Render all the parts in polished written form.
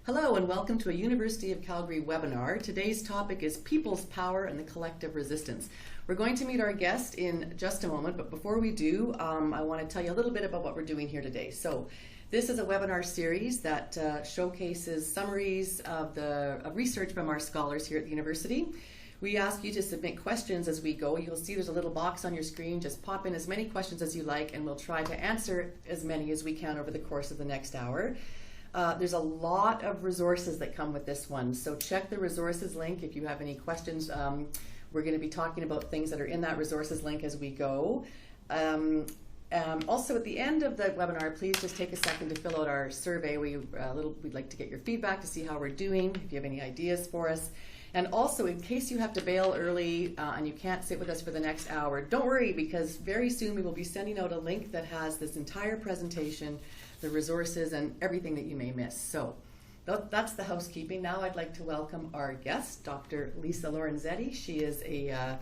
Hello and welcome to a University of Calgary webinar. Today's topic is People's Power and the Collective Resistance. We're going to meet our guest in just a moment, but before we do, I want to tell you a little bit about what we're doing here today. So this is a webinar series that showcases summaries of research from our scholars here at the university. We ask you to submit questions as we go. You'll see there's a little box on your screen. Just pop in as many questions as you like and we'll try to answer as many as we can over the course of the next hour. There's a lot of resources that come with this one, so check the resources link if you have any questions. We're going to be talking about things that are in that resources link as we go. Also at the end of the webinar, please just take a second to fill out our survey. We'd like to get your feedback to see how we're doing, if you have any ideas for us. And also, in case you have to bail early and you can't sit with us for the next hour, don't worry, because very soon we will be sending out a link that has this entire presentation, the resources, and everything that you may miss. So that's the housekeeping. Now I'd like to welcome our guest, Dr. Liza Lorenzetti. She is I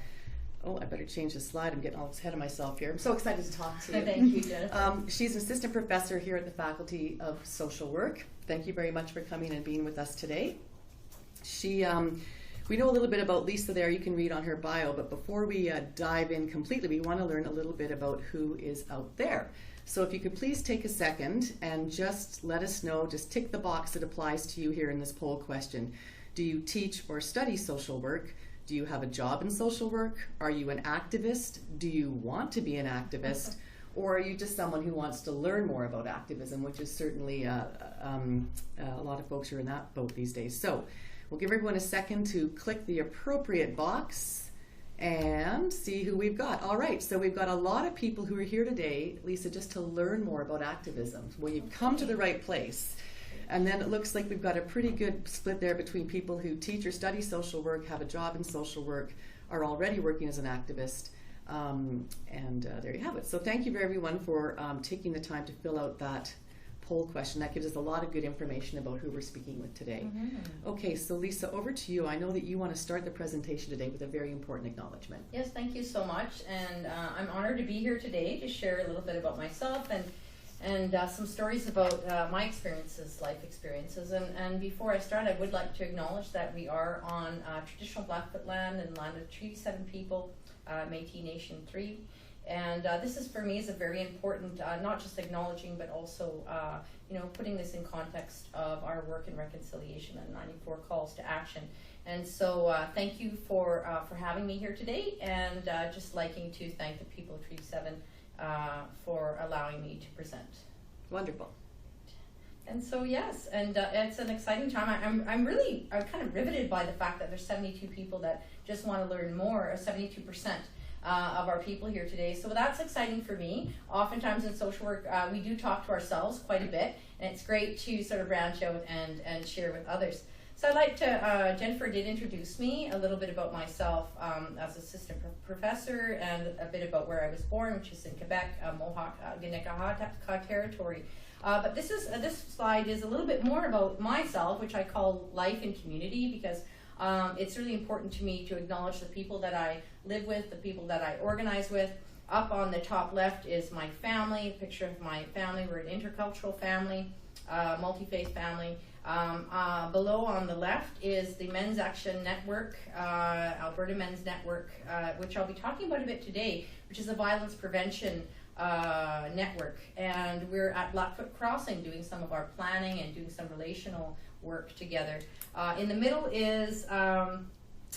better change the slide. I'm getting all ahead of myself here. I'm so excited to talk to you. Thank you, Jennifer. She's an assistant professor here at the Faculty of Social Work. Thank you very much for coming and being with us today. We know a little bit about Lisa there. You can read on her bio, but before we dive in completely, we want to learn a little bit about who is out there. So if you could please take a second and just let us know, just tick the box that applies to you here in this poll question. Do you teach or study social work? Do you have a job in social work? Are you an activist? Do you want to be an activist? Or are you just someone who wants to learn more about activism, which is certainly a lot of folks are in that boat these days. So we'll give everyone a second to click the appropriate box and see who we've got. All right, so we've got a lot of people who are here today, Lisa, just to learn more about activism. Well, you've come to the right place. And then it looks like we've got a pretty good split there between people who teach or study social work, have a job in social work, are already working as an activist. There you have it. So thank you everyone for taking the time to fill out that poll question. That gives us a lot of good information about who we're speaking with today. Mm-hmm. Okay, so Lisa, over to you. I know that you want to start the presentation today with a very important acknowledgement. Yes, thank you so much, and I'm honored to be here today to share a little bit about myself and some stories about my experiences, life experiences. And before I start, I would like to acknowledge that we are on traditional Blackfoot land and land of Treaty 7 people, Métis Nation 3. And this is, for me, is a very important, not just acknowledging, but also, putting this in context of our work in reconciliation and 94 calls to action. And so thank you for having me here today, and just liking to thank the people of Treaty 7 for allowing me to present. Wonderful. And so, yes, and it's an exciting time. I'm kind of riveted by the fact that there's 72 people that just want to learn more, or 72%. Of our people here today. So that's exciting for me. Oftentimes in social work, we do talk to ourselves quite a bit, and it's great to sort of branch out and share with others. So I'd like to, Jennifer did introduce me a little bit about myself as assistant professor, and a bit about where I was born, which is in Quebec, Mohawk, Ginikaha territory. But this slide is a little bit more about myself, which I call life and community, because it's really important to me to acknowledge the people that I live with, the people that I organize with. Up on the top left is my family, a picture of my family. We're an intercultural family, multi-faith family. Below on the left is the Men's Action Network, Alberta Men's Network, which I'll be talking about a bit today, which is a violence prevention network. And we're at Blackfoot Crossing doing some of our planning and doing some relational work together. In the middle is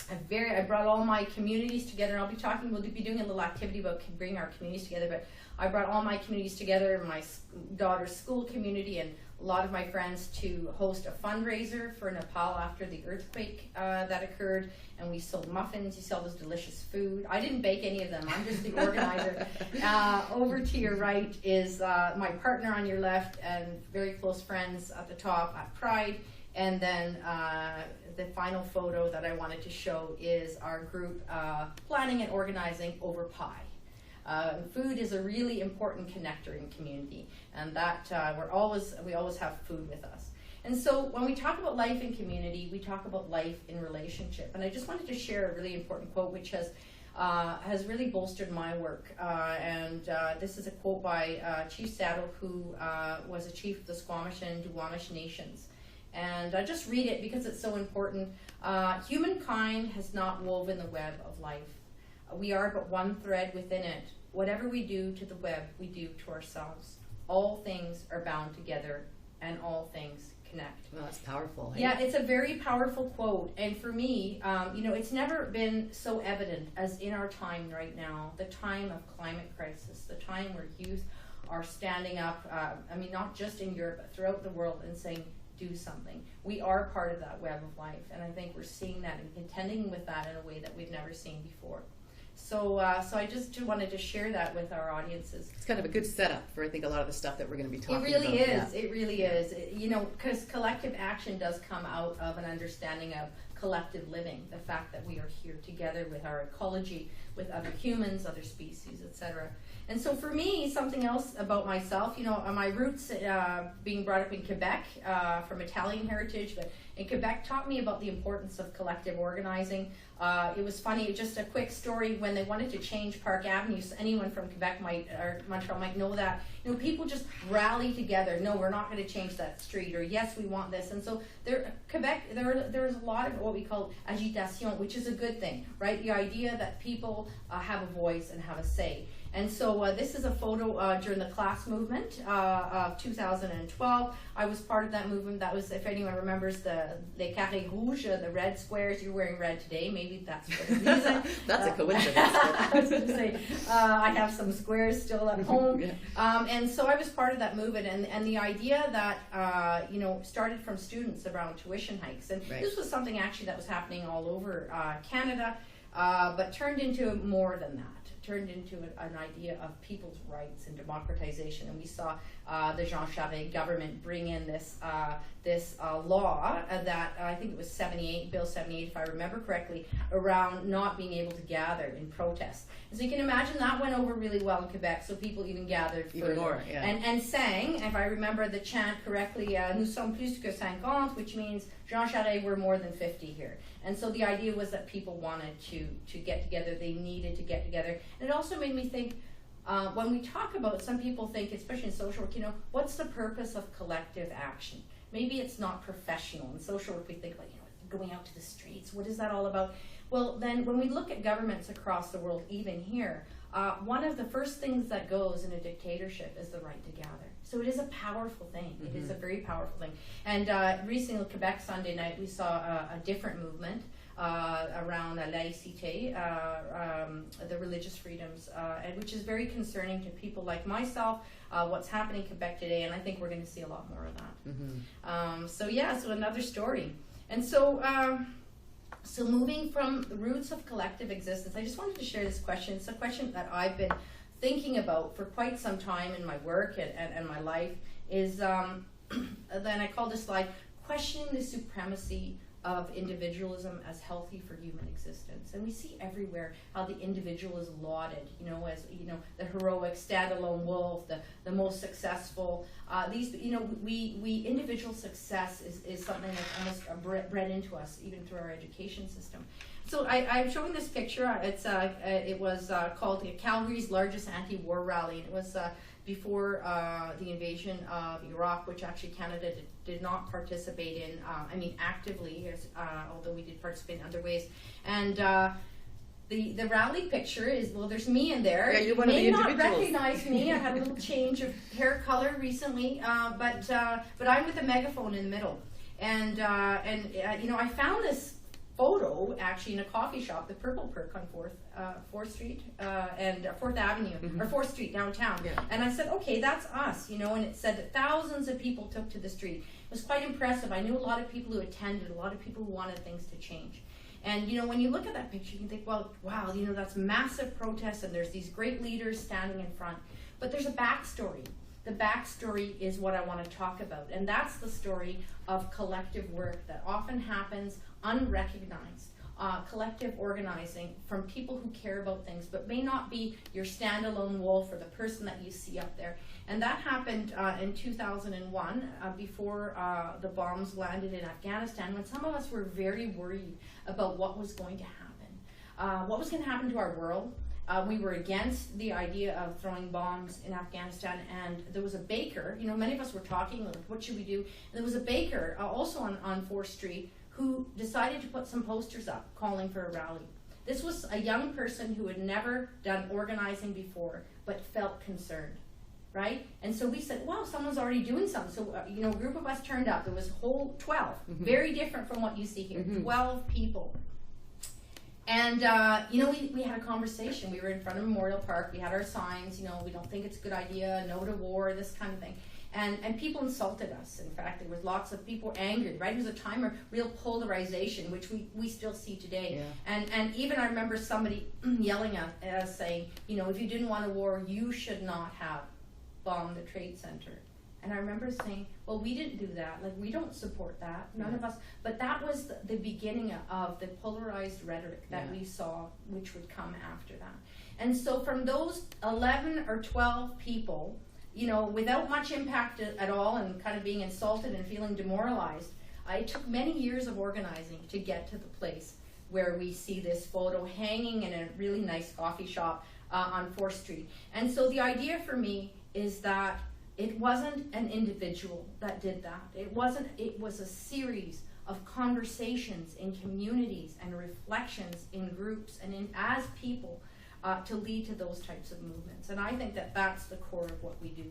I brought all my communities together, and we'll be doing a little activity about bringing our communities together, but I brought all my communities together, my daughter's school community and a lot of my friends, to host a fundraiser for Nepal after the earthquake that occurred, and we sold muffins. You see all this delicious food. I didn't bake any of them. I'm just the organizer. Over to your right is my partner on your left, and very close friends at the top at Pride. And then the final photo that I wanted to show is our group planning and organizing over pie. Food is a really important connector in community, and that we always have food with us. And so when we talk about life in community, we talk about life in relationship. And I just wanted to share a really important quote, which has really bolstered my work. This is a quote by Chief Saddle, who was a chief of the Squamish and Duwamish nations. And just read it because it's so important. Humankind has not woven the web of life. We are but one thread within it. Whatever we do to the web, we do to ourselves. All things are bound together, and all things connect. Well, that's powerful. Hey? Yeah, it's a very powerful quote. And for me, it's never been so evident as in our time right now, the time of climate crisis, the time where youth are standing up, not just in Europe, but throughout the world, and saying, do something. We are part of that web of life, and I think we're seeing that and contending with that in a way that we've never seen before. So I just wanted to share that with our audiences. It's kind of a good setup for, I think, a lot of the stuff that we're going to be talking about. It really is. Yeah. It really is. Because collective action does come out of an understanding of collective living, the fact that we are here together with our ecology, with other humans, other species, etc. And so for me, something else about myself, my roots being brought up in Quebec from Italian heritage, but in Quebec taught me about the importance of collective organizing. It was funny, just a quick story, when they wanted to change Park Avenue, so anyone from Quebec or Montreal might know that, people just rally together. No, we're not going to change that street, or yes, we want this. And so Quebec, there's a lot of what we call agitation, which is a good thing, right? The idea that people have a voice and have a say. And so this is a photo during the class movement of 2012. I was part of that movement. That was, if anyone remembers, the Les Carrés Rouges, the red squares. You're wearing red today. Maybe that's for the reason. That's a coincidence. I was going to say, I have some squares still at home. Yeah. And so I was part of that movement. And the idea that, started from students around tuition hikes. And right. This was something actually that was happening all over Canada, but turned into more than that. Turned into an idea of people's rights and democratization, and we saw the Jean Charest government bring in this law that I think it was Bill 78, if I remember correctly, around not being able to gather in protest. And so you can imagine that went over really well in Quebec, so people even gathered further. Even more, yeah. And sang, if I remember the chant correctly, Nous sommes plus que 50, which means Jean Charest, we're more than 50 here. And so the idea was that people wanted to get together, they needed to get together. And it also made me think, when we talk about, some people think, especially in social work, what's the purpose of collective action? Maybe it's not professional. In social work, we think like, going out to the streets, what is that all about? Well, then when we look at governments across the world, even here, one of the first things that goes in a dictatorship is the right to gather. So it is a powerful thing. Mm-hmm. It is a very powerful thing. And recently, Quebec Sunday night, we saw a different movement around laïcité, the religious freedoms, and which is very concerning to people like myself, what's happening in Quebec today, and I think we're going to see a lot more of that. Mm-hmm. So another story. And so moving from the roots of collective existence, I just wanted to share this question. It's a question that I've been thinking about for quite some time in my work and my life, is, then I call this slide, questioning the supremacy of individualism as healthy for human existence. And we see everywhere how the individual is lauded, as the heroic standalone wolf, the most successful. We individual success is something that's almost bred into us, even through our education system. So I'm showing this picture. It was called Calgary's largest anti-war rally. It was before the invasion of Iraq, which actually Canada did not participate in, actively, although we did participate in other ways. And the rally picture is, there's me in there. Yeah, you're one of the individuals. You may not recognize me. I had a little change of hair color recently, but I'm with a megaphone in the middle. And I found this photo actually in a coffee shop, the Purple Perk on 4th Street and 4th Avenue, mm-hmm. or 4th Street downtown. Yeah. And I said, okay, that's us, and it said that thousands of people took to the street. It was quite impressive. I knew a lot of people who attended, a lot of people who wanted things to change. And, when you look at that picture, you can think, well, wow, that's massive protest, and there's these great leaders standing in front. But there's a backstory. The backstory is what I want to talk about. And that's the story of collective work that often happens unrecognized. Collective organizing from people who care about things, but may not be your standalone wolf or the person that you see up there. And that happened in 2001, before the bombs landed in Afghanistan, when some of us were very worried about what was going to happen. What was going to happen to our world, we were against the idea of throwing bombs in Afghanistan, and there was a baker, many of us were talking, like, what should we do? And there was a baker also on 4th Street who decided to put some posters up calling for a rally. This was a young person who had never done organizing before, but felt concerned, right? And so we said, wow, someone's already doing something. So, a group of us turned up. There was a whole 12, very different from what you see here, 12 people. And, we had a conversation. We were in front of Memorial Park. We had our signs, we don't think it's a good idea, no to war, this kind of thing. And people insulted us. In fact, there was lots of people angry, right? It was a time of real polarization, which we still see today. Yeah. And even I remember somebody yelling at us saying, if you didn't want a war, you should not have bombed the Trade Center. And I remember saying, well, we didn't do that. Like, we don't support that. None of us. But that was the beginning of the polarized rhetoric that we saw, which would come after that. And so from those 11 or 12 people, without much impact at all and kind of being insulted and feeling demoralized, it took many years of organizing to get to the place where we see this photo hanging in a really nice coffee shop on 4th Street. And so the idea for me is that it wasn't an individual that did that. It was a series of conversations in communities and reflections in groups and as people to lead to those types of movements. And I think that that's the core of what we do.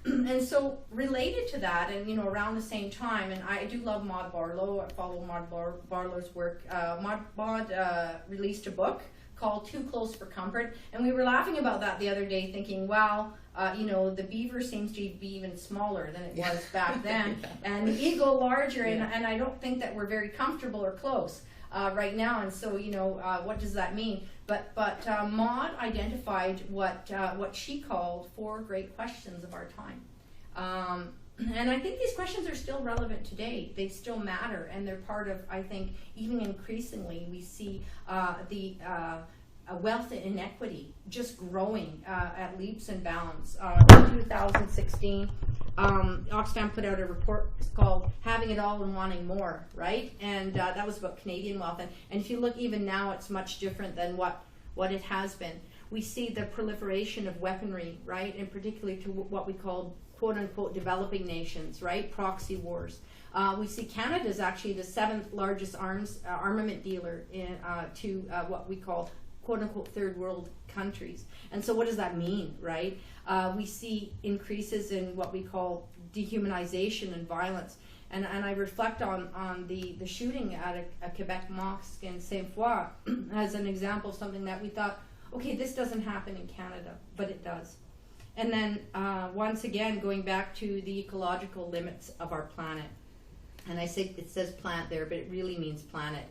And so related to that, and around the same time, and I do love Maud Barlow. I follow Maud Barlow's work. Maud released a book called Too Close for Comfort, and we were laughing about that the other day, thinking, wow, the beaver seems to be even smaller than it was back then, and the eagle larger, and I don't think that we're very comfortable or close right now. And so, what does that mean? But Maud identified what she called 4 great questions of our time. And I think these questions are still relevant today. They still matter, and they're part of, I think, even increasingly, we see the wealth inequity just growing at leaps and bounds. In 2016, Oxfam put out a report called Having It All and Wanting More, right? And that was about Canadian wealth. And if you look even now, it's much different than what it has been. We see the proliferation of weaponry, right? And particularly to what we call quote-unquote developing nations, right? Proxy wars. We see Canada is actually the 7th largest armament dealer to what we call quote-unquote third world countries. And so what does that mean, right? We see increases in what we call dehumanization and violence. And I reflect on the shooting at a Quebec mosque in Sainte-Foy as an example of something that we thought, okay, this doesn't happen in Canada, but it does. And then once again, going back to the ecological limits of our planet. And I say it says plant there, but it really means planet.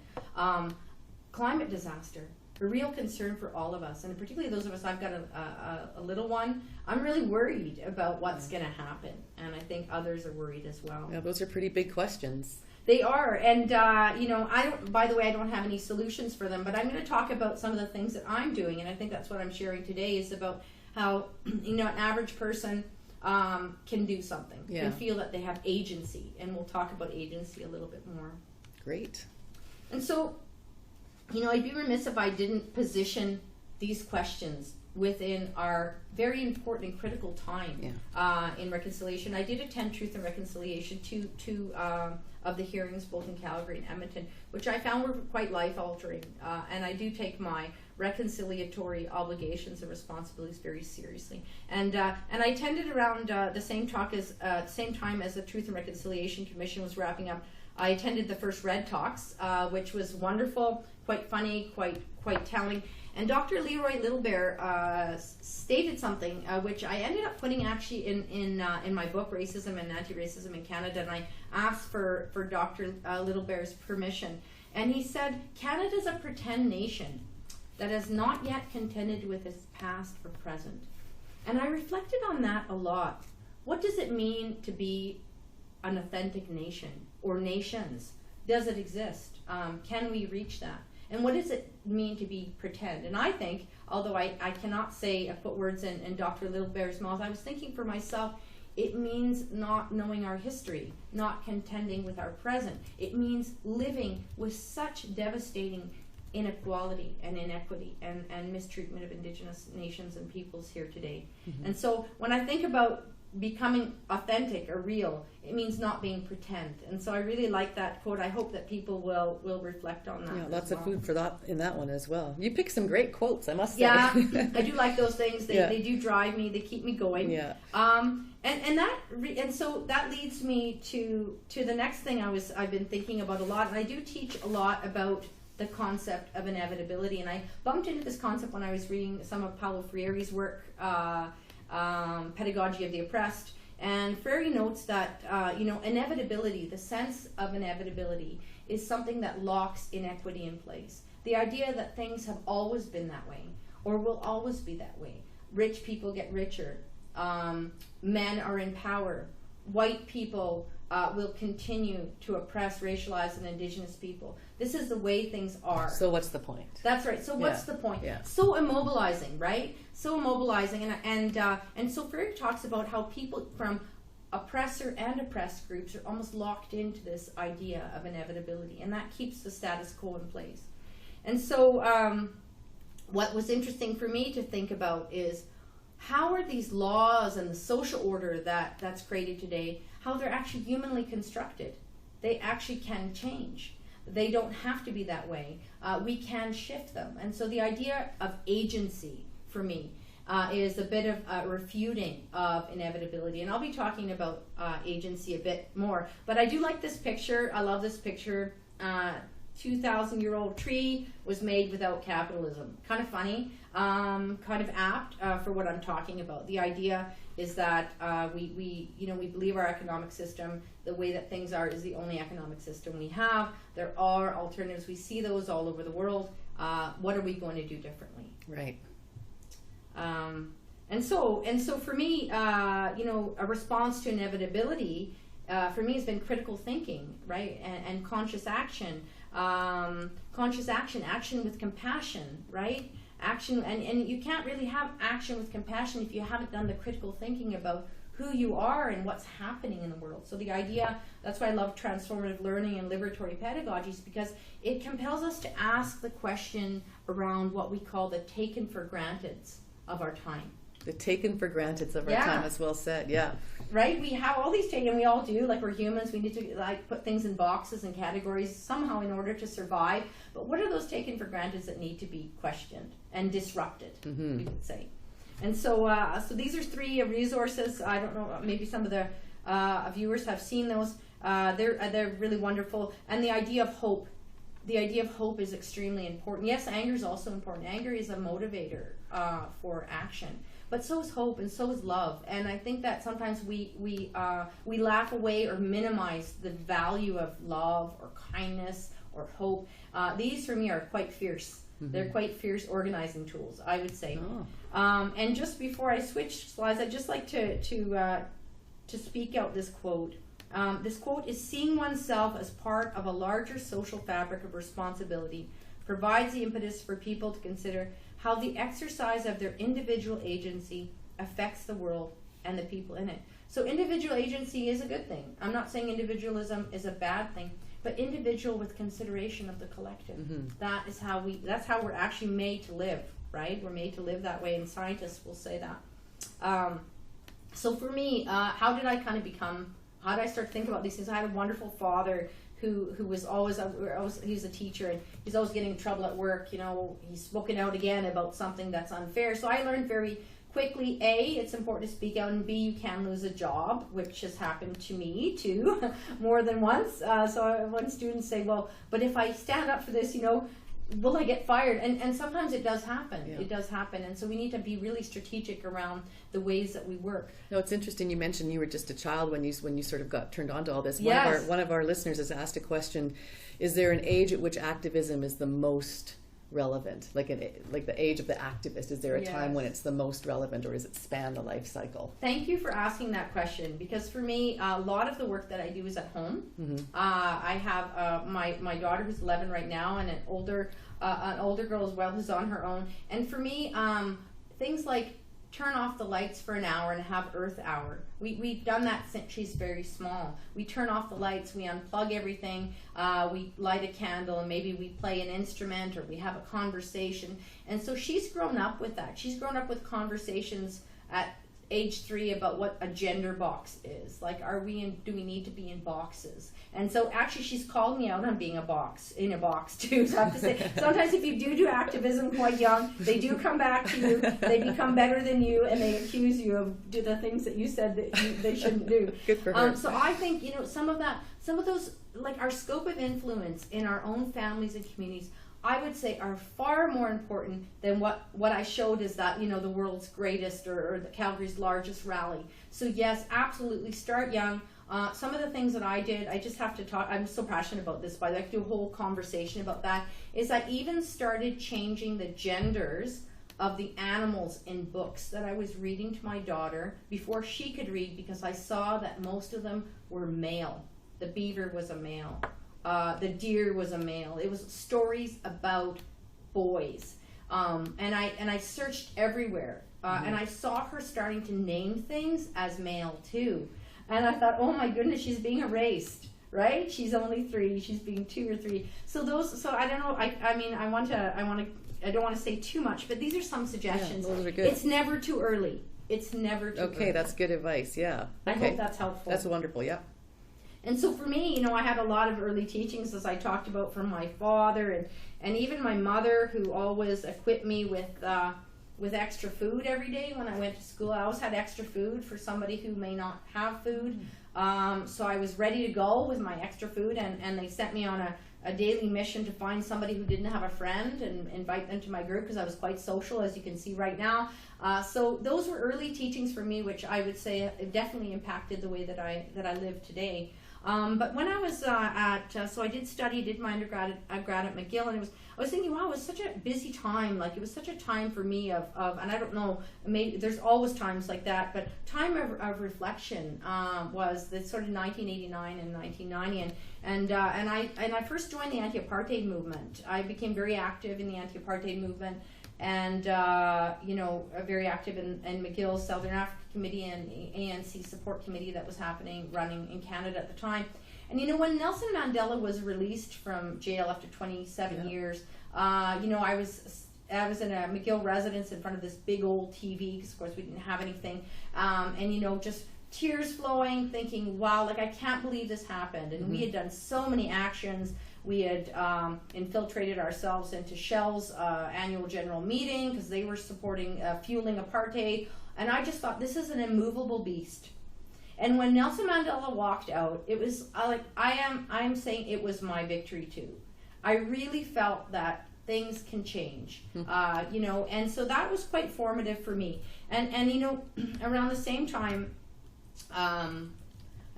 Climate disaster, a real concern for all of us, and particularly those of us, I've got a little one, I'm really worried about what's going to happen, and I think others are worried as well. Yeah, those are pretty big questions. They are, and I don't, by the way, I don't have any solutions for them, but I'm going to talk about some of the things that I'm doing, and I think that's what I'm sharing today, is about how, an average person can do something, can feel that they have agency, and we'll talk about agency a little bit more. Great. And so, I'd be remiss if I didn't position these questions within our very important and critical time in reconciliation. I did attend Truth and Reconciliation, two of the hearings, both in Calgary and Edmonton, which I found were quite life-altering, and I do take my reconciliatory obligations and responsibilities very seriously. And I attended around the same time as the Truth and Reconciliation Commission was wrapping up. I attended the first Red Talks, which was wonderful, quite funny, quite telling. And Dr. Leroy Littlebear stated something which I ended up putting actually in my book, Racism and Anti-Racism in Canada, and I asked for Dr. Littlebear's permission. And he said, Canada's a pretend nation that has not yet contended with its past or present. And I reflected on that a lot. What does it mean to be an authentic nation or nations? Does it exist? Can we reach that? And what does it mean to be pretend? And I think, although I cannot say, put words in Dr. Littlebear's mouth, I was thinking for myself, it means not knowing our history, not contending with our present. It means living with such devastating inequality and inequity and mistreatment of Indigenous nations and peoples here today. And so when I think about becoming authentic or real, it means not being pretend. And so I really like that quote. I hope that people will reflect on that. Yeah, as lots well. of food for thought in that one as well. You pick some great quotes, I must say. Yeah, I do like those things. They, Yeah. they do drive me. They keep me going. Yeah. And so that leads me to the next thing I've been thinking about a lot. And I do teach a lot about the concept of inevitability. And I bumped into this concept when I was reading some of Paulo Freire's work, Pedagogy of the Oppressed. And Freire notes that inevitability, the sense of inevitability, is something that locks inequity in place. The idea that things have always been that way or will always be that way. Rich people get richer. Men are in power. White people will continue to oppress, racialize, and Indigenous people. This is the way things are. So what's the point? That's right. So what's the point? Yeah. So immobilizing, right? So immobilizing, and so Freire talks about how people from oppressor and oppressed groups are almost locked into this idea of inevitability, and that keeps the status quo in place. And so, what was interesting for me to think about is how are these laws and the social order that's created today, how they're actually humanly constructed. They actually can change. They don't have to be that way. We can shift them. And so the idea of agency, for me, is a bit of a refuting of inevitability. And I'll be talking about agency a bit more. But I do like this picture. I love this picture. 2,000-year-old tree was made without capitalism. Kind of funny, kind of apt for what I'm talking about. The idea is that we believe our economic system, the way that things are, is the only economic system we have. There are alternatives. We see those all over the world. What are we going to do differently? Right. And so for me, a response to inevitability for me has been critical thinking, right, and conscious action. Action with compassion, right? Action, and you can't really have action with compassion if you haven't done the critical thinking about who you are and what's happening in the world. So the idea, that's why I love transformative learning and liberatory pedagogies, because it compels us to ask the question around what we call the taken for granteds of our time. The taken for granted of our time, as well said, yeah. Right? We have all these taken, we all do, like we're humans, we need to put things in boxes and categories somehow in order to survive. But what are those taken for granted that need to be questioned and disrupted, we could say. And so these are three resources. I don't know, maybe some of the viewers have seen those. They're really wonderful. And the idea of hope. The idea of hope is extremely important. Yes, anger is also important. Anger is a motivator for action. But so is hope, and so is love. And I think that sometimes we laugh away or minimize the value of love or kindness or hope. These, for me, are quite fierce. They're quite fierce organizing tools, I would say. And just before I switch slides, I'd just like to speak out this quote. This quote is, "Seeing oneself as part of a larger social fabric of responsibility provides the impetus for people to consider how the exercise of their individual agency affects the world and the people in it." So individual agency is a good thing. I'm not saying individualism is a bad thing, but individual with consideration of the collective. That's how we're actually made to live, right? We're made to live that way, and scientists will say that. So for me, how did I start to think about these things? I had a wonderful father who was always, he was a teacher, and he's always getting in trouble at work. He's spoken out again about something that's unfair. So I learned very quickly, A, it's important to speak out, and B, you can lose a job, which has happened to me too, more than once. So when students say, well, but if I stand up for this, will I get fired? And sometimes it does happen. Yeah. It does happen. And so we need to be really strategic around the ways that we work. No, it's interesting. You mentioned you were just a child when you sort of got turned on to all this. Yes. One of our listeners has asked a question: is there an age at which activism is the most relevant? Like the age of the activist, is there a time when it's the most relevant, or does it span the life cycle? Thank you for asking that question, because for me, a lot of the work that I do is at home. I have my daughter who's 11 right now, and an older girl as well who's on her own. And for me, things like turn off the lights for an hour and have Earth Hour. We've done that since she's very small. We turn off the lights, we unplug everything, we light a candle, and maybe we play an instrument or we have a conversation. And so she's grown up with that. She's grown up with conversations at age 3 about what a gender box is. Like, do we need to be in boxes? And so actually she's called me out on being in a box too. So I have to say, sometimes if you do activism quite young, they do come back to you, they become better than you, and they accuse you of the things that you said that they shouldn't do. Good for her. So I think, some of those, like our scope of influence in our own families and communities, I would say are far more important than what I showed as that, the world's greatest or the Calgary's largest rally. So yes, absolutely, start young. Some of the things that I did, I just have to talk, I'm so passionate about this, by the way, I could do a whole conversation about that, is I even started changing the genders of the animals in books that I was reading to my daughter before she could read, because I saw that most of them were male. The beaver was a male. The deer was a male. It was stories about boys. And I searched everywhere. And I saw her starting to name things as male too. And I thought, oh my goodness, she's being erased, right? She's only 3, she's being 2 or 3. So I don't know, I don't want to say too much, but these are some suggestions. Yeah, those are good. It's never too early. It's never too early. Okay, that's good advice, yeah. I Okay. hope that's helpful. That's wonderful, yeah. And so for me, I had a lot of early teachings, as I talked about, from my father and even my mother, who always equipped me with extra food every day when I went to school. I always had extra food for somebody who may not have food. So I was ready to go with my extra food, and they sent me on a daily mission to find somebody who didn't have a friend and invite them to my group, because I was quite social, as you can see right now. So those were early teachings for me, which I would say definitely impacted the way that I live today. But when I was so I did my undergrad at McGill, and I was thinking, wow, it was such a busy time. Like, it was such a time for me of and I don't know, maybe there's always times like that, but time of reflection was the sort of 1989 and 1990, and I first joined the anti-apartheid movement. I became very active in the anti-apartheid movement, and very active in McGill's Southern Africa Committee and the ANC support committee that was running in Canada at the time. And when Nelson Mandela was released from jail after 27 years, I was in a McGill residence in front of this big old TV, because of course we didn't have anything, and just tears flowing, thinking, wow, like, I can't believe this happened. And we had done so many actions. We had infiltrated ourselves into Shell's annual general meeting, because they were supporting fueling apartheid. And I just thought, this is an immovable beast. And when Nelson Mandela walked out, it was I'm saying it was my victory too. I really felt that things can change, and so that was quite formative for me. And around the same time, and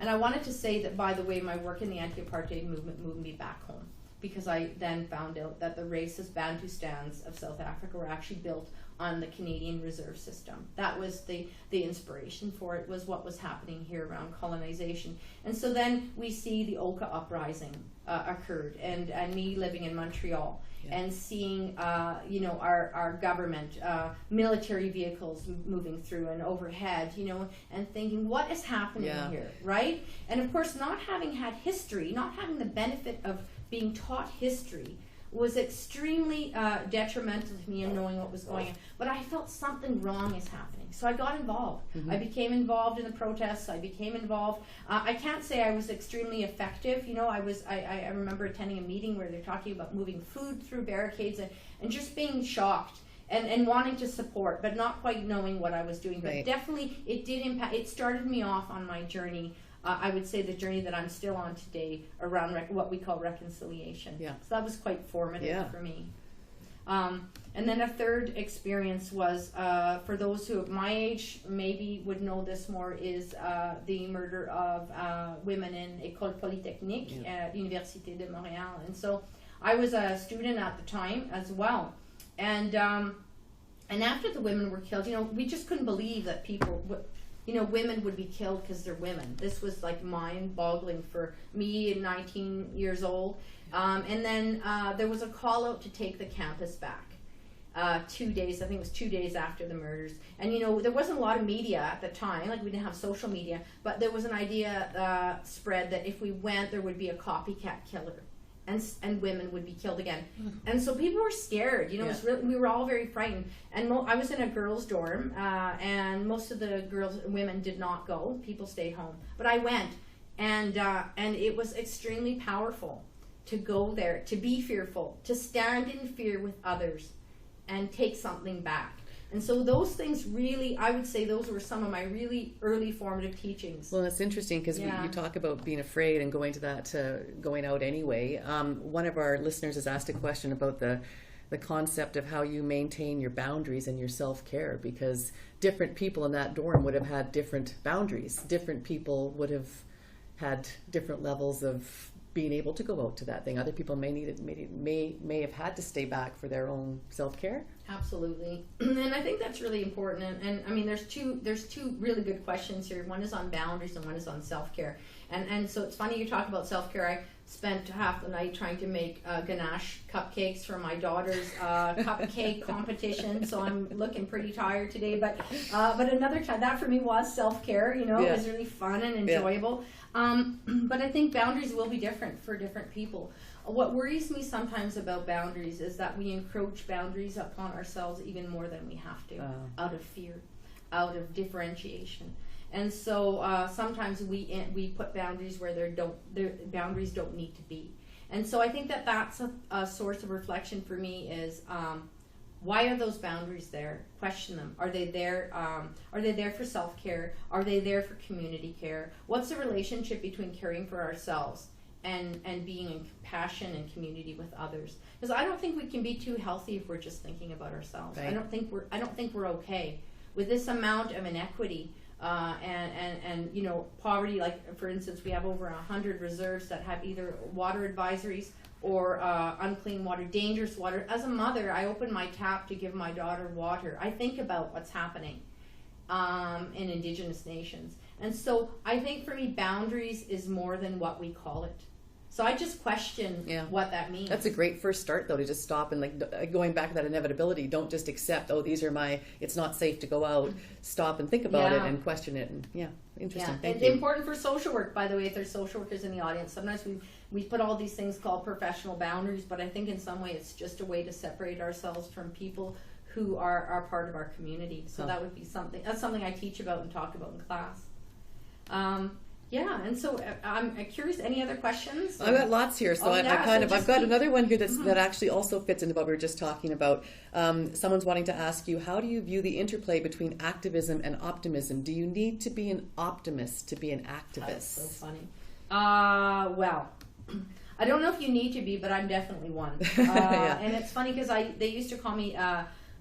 I wanted to say that, by the way, my work in the anti-apartheid movement moved me back home, because I then found out that the racist Bantustans of South Africa were actually built on the Canadian reserve system. That was the inspiration for it, was what was happening here around colonization. And so then we see the Oka uprising occurred, and me living in Montreal, and seeing our government, military vehicles moving through and overhead, and thinking, what is happening here, right? And of course, not having had history, not having the benefit of being taught history, was extremely detrimental to me in knowing what was going on. But I felt something wrong is happening. So I got involved. I became involved in the protests. I became involved. I can't say I was extremely effective. I remember attending a meeting where they're talking about moving food through barricades, and just being shocked and wanting to support, but not quite knowing what I was doing. But definitely it did impact. It started me off on my journey. I would say the journey that I'm still on today around what we call reconciliation. So that was quite formative for me. And then a third experience was, for those who of my age maybe would know this more, is the murder of women in École Polytechnique at Université de Montréal. And so I was a student at the time as well. And after the women were killed, we just couldn't believe that women would be killed because they're women. This was like mind-boggling for me at 19 years old. And then there was a call out to take the campus back. 2 days, I think it was 2 days after the murders. And there wasn't a lot of media at the time, like we didn't have social media, but there was an idea spread that if we went, there would be a copycat killer. And women would be killed again, and so people were scared. It was really, we were all very frightened. And I was in a girls' dorm, and most of the women did not go. People stayed home, but I went, and it was extremely powerful to go there, to be fearful, to stand in fear with others, and take something back. And so those things really, I would say those were some of my really early formative teachings. Well, it's interesting because you talk about being afraid and going to that, going out anyway. One of our listeners has asked a question about the concept of how you maintain your boundaries and your self-care, because different people in that dorm would have had different boundaries. Different people would have had different levels of being able to go out to that thing. Other people may have had to stay back for their own self-care. Absolutely. And I think that's really important. And I mean, there's two really good questions here. One is on boundaries and one is on self-care. And so it's funny you talk about self-care. I spent half the night trying to make ganache cupcakes for my daughter's cupcake competition. So I'm looking pretty tired today. But another time, that for me was self-care. It was really fun and enjoyable. But I think boundaries will be different for different people. What worries me sometimes about boundaries is that we encroach boundaries upon ourselves even more than we have to, out of fear, out of differentiation. And so sometimes we put boundaries where boundaries don't need to be. And so I think that's a source of reflection for me is why are those boundaries there? Question them. Are they there? Are they there for self-care? Are they there for community care? What's the relationship between caring for ourselves and being in compassion and community with others? Because I don't think we can be too healthy if we're just thinking about ourselves. Right. I don't think we're okay with this amount of inequity and poverty. Like for instance, we have over 100 reserves that have either water advisories or unclean water, dangerous water. As a mother, I open my tap to give my daughter water. I think about what's happening in Indigenous nations. And so I think for me, boundaries is more than what we call it. So I just question what that means. That's a great first start, though, to just stop and going back to that inevitability. Don't just accept, these are it's not safe to go out. Stop and think about it and question it. And interesting. Thank you. Important for social work, by the way, if there's social workers in the audience. Sometimes we put all these things called professional boundaries, but I think in some way it's just a way to separate ourselves from people who are part of our community. So that would be that's something I teach about and talk about in class. And so I'm curious, any other questions? I've got lots here, so I've got another one here that actually also fits into what we were just talking about. Someone's wanting to ask you, how do you view the interplay between activism and optimism? Do you need to be an optimist to be an activist? That's so funny. Well, I don't know if you need to be, but I'm definitely one. And it's funny because they used to call me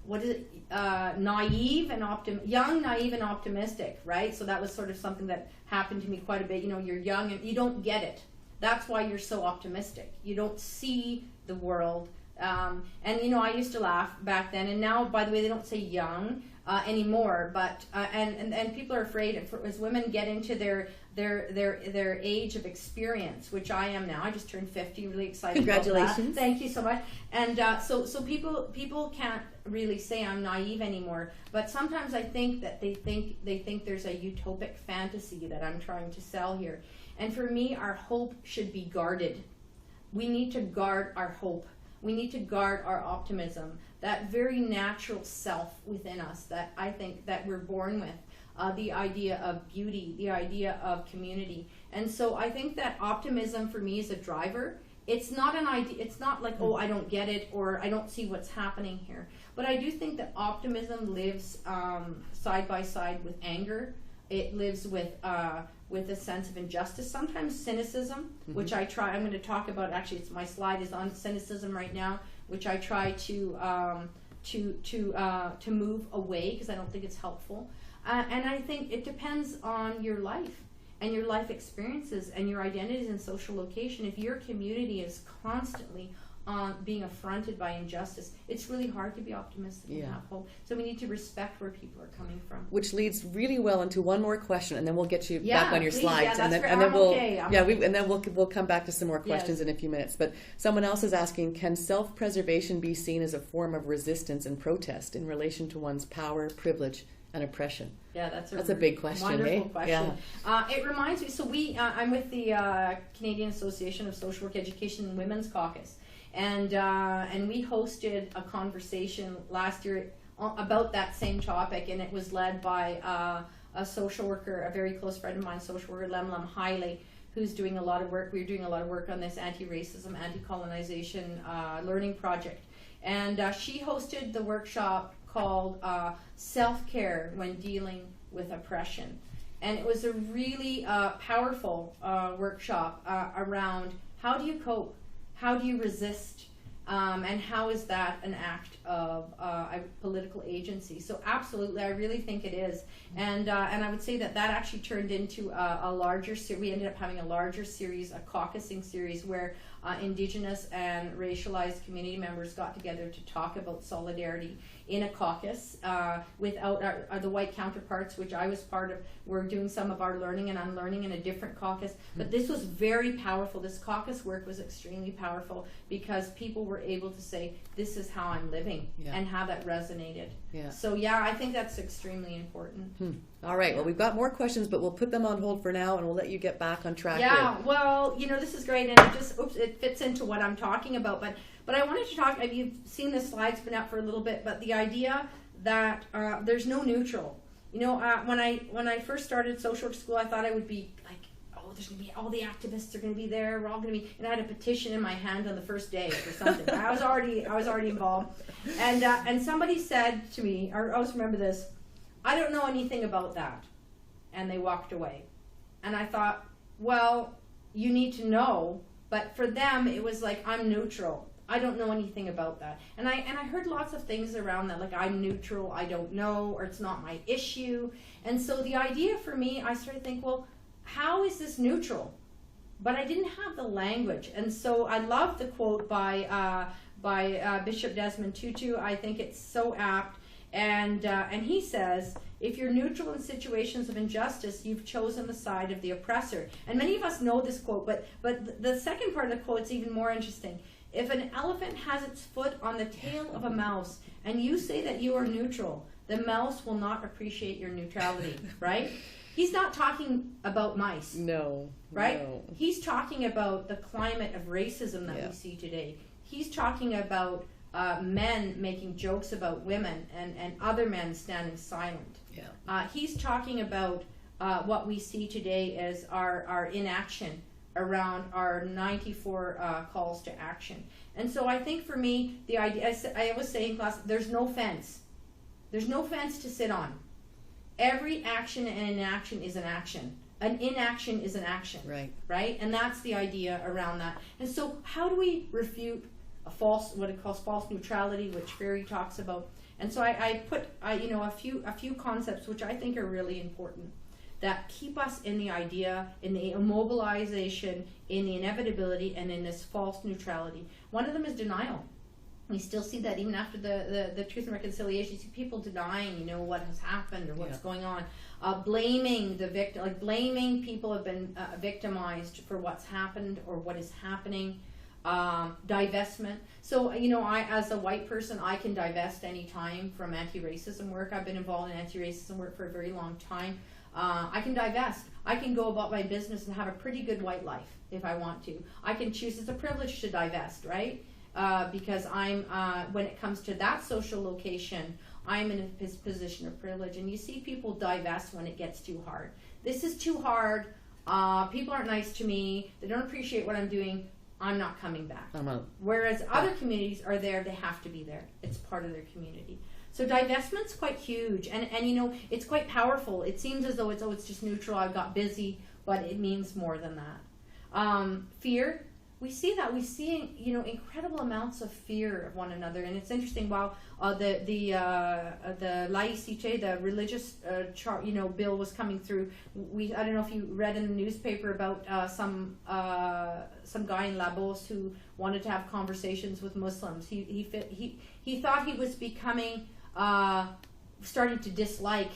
naive and young, naive, and optimistic, right? So that was sort of something that happened to me quite a bit. You're young and you don't get it. That's why you're so optimistic. You don't see the world. And I used to laugh back then. And now, by the way, they don't say young anymore. But and people are afraid as women get into their age of experience, which I am now. I just turned 50. Really excited. Congratulations! About that. Thank you so much. And so people can't really say I'm naive anymore. But sometimes I think that they think there's a utopic fantasy that I'm trying to sell here. And for me, our hope should be guarded. We need to guard our hope. We need to guard our optimism, that very natural self within us that I think that we're born with, the idea of beauty, the idea of community. And so I think that optimism for me is a driver. It's not an idea. It's not like, I don't get it or I don't see what's happening here. But I do think that optimism lives side by side with anger. It lives with a sense of injustice, sometimes cynicism, which I try. I'm going to talk about. Actually, my slide is on cynicism right now, which I try to move away because I don't think it's helpful. And I think it depends on your life and your life experiences and your identities and social location. If your community is constantly being affronted by injustice, it's really hard to be optimistic and have hope. So we need to respect where people are coming from. Which leads really well into one more question, and then we'll get you back on your please. slides, Yeah, and then we'll come back to some more questions in a few minutes. But someone else is asking, can self-preservation be seen as a form of resistance and protest in relation to one's power, privilege, and oppression? Yeah, that's a big question. Wonderful question. Yeah. It reminds me. So I'm with the Canadian Association of Social Work Education and Women's Caucus, and we hosted a conversation last year about that same topic, and it was led by a social worker, a very close friend of mine, social worker Lemlem Haile, who's doing a lot of work. We're doing a lot of work on this anti-racism, anti-colonization learning project, and she hosted the workshop called Self-Care When Dealing with Oppression. And it was a really powerful workshop around how do you cope, how do you resist, and how is that an act of a political agency. So absolutely, I really think it is. And I would say that actually turned into a larger series. We ended up having a larger series, a caucusing series, where Indigenous and racialized community members got together to talk about solidarity in a caucus without the white counterparts, which I was part of. We're doing some of our learning and unlearning in a different caucus. But this was very powerful. This caucus work was extremely powerful because people were able to say, this is how I'm living, and how that resonated. Yeah. So I think that's extremely important. All right, well, we've got more questions, but we'll put them on hold for now, and we'll let you get back on track. Yeah, here. Well, this is great, and it fits into what I'm talking about, but I wanted to talk, you've seen the slides been up for a little bit, but the idea that there's no neutral. When I first started social work school, I thought I would be like, there's going to be all the activists are going to be there. We're all going to be, and I had a petition in my hand on the first day or something. I was already involved, and somebody said to me, I always remember this, I don't know anything about that, and they walked away, and I thought, well, you need to know, but for them it was like, I'm neutral. I don't know anything about that, and I heard lots of things around that, like I'm neutral, I don't know, or it's not my issue, and so the idea for me, I started to think, well, how is this neutral? But I didn't have the language, and so I love the quote by Bishop Desmond Tutu. I think it's so apt, and he says, if you're neutral in situations of injustice, you've chosen the side of the oppressor. And many of us know this quote, but the second part of the quote is even more interesting. If an elephant has its foot on the tail of a mouse, and you say that you are neutral, the mouse will not appreciate your neutrality, right? He's not talking about mice. No. Right? No. He's talking about the climate of racism that we see today. He's talking about men making jokes about women and other men standing silent. Yeah. He's talking about what we see today as our inaction around our 94 calls to action. And so I think for me, the idea, I always say in class, there's no fence. There's no fence to sit on. Every action and inaction is an action. An inaction is an action. Right. Right? And that's the idea around that. And so how do we refute what it calls false neutrality, which Ferry talks about? And so I put a few concepts which I think are really important that keep us in the idea, in the immobilization, in the inevitability, and in this false neutrality. One of them is denial. We still see that even after the Truth and Reconciliation. You see people denying, what has happened or what's going on. Blaming the victim, like blaming people have been victimized for what's happened or what is happening. Divestment. So, I, as a white person, I can divest any time from anti-racism work. I've been involved in anti-racism work for a very long time. I can divest. I can go about my business and have a pretty good white life if I want to. I can choose. It's a privilege to divest, right? Because I'm, when it comes to that social location, I'm in a position of privilege. And you see people divest when it gets too hard. This is too hard. People aren't nice to me. They don't appreciate what I'm doing. I'm not coming back. I'm out. Whereas other communities are there. They have to be there. It's part of their community. So divestment's quite huge. And it's quite powerful. It seems as though it's just neutral. I got busy. But it means more than that. Fear. we see that. We see, you know, incredible amounts of fear of one another. And it's interesting, while the laïcité, the religious bill was coming through, I don't know if you read in the newspaper about some guy in Labos who wanted to have conversations with Muslims. He thought he was becoming, starting to dislike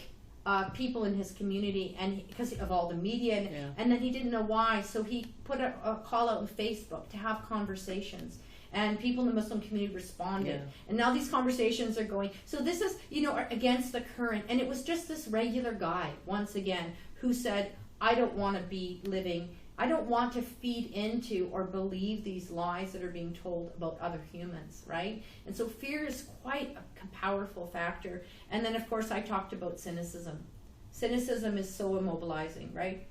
people in his community, and because of all the media, and then he didn't know why, so he put a call out on Facebook to have conversations, and people in the Muslim community responded, and now these conversations are going. So this is, you know, against the current, and it was just this regular guy, once again, who said, I don't want to feed into or believe these lies that are being told about other humans, right? And so fear is quite a powerful factor. And then, of course, I talked about cynicism. Cynicism is so immobilizing, right?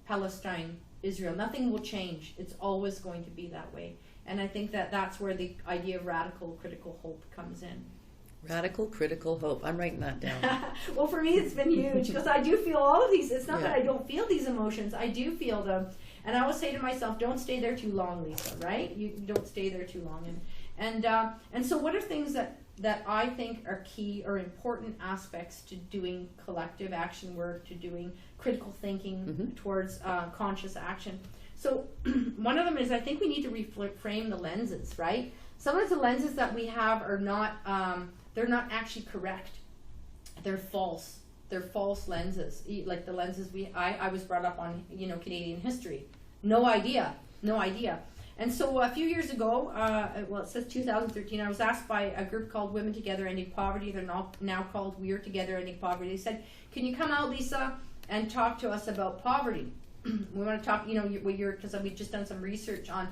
Palestine, Israel, nothing will change. It's always going to be that way. And I think that that's where the idea of radical critical hope comes in. Radical critical hope. I'm writing that down. Well, for me, it's been huge, because I do feel all of these. It's not that I don't feel these emotions. I do feel them. And I always say to myself, don't stay there too long, Lisa, right? You don't stay there too long. And so what are things that I think are key or important aspects to doing collective action work, to doing critical thinking towards conscious action? So one of them is, I think we need to reframe the lenses, right? Sometimes the lenses that we have are not, they're not actually correct. They're false. They're false lenses, like the lenses I was brought up on, you know, Canadian history. No idea. And so a few years ago, well, it says 2013, I was asked by a group called Women Together Ending Poverty. They're now called We Are Together Ending Poverty. They said, can you come out, Lisa, and talk to us about poverty? We want to talk, you know, because we've just done some research on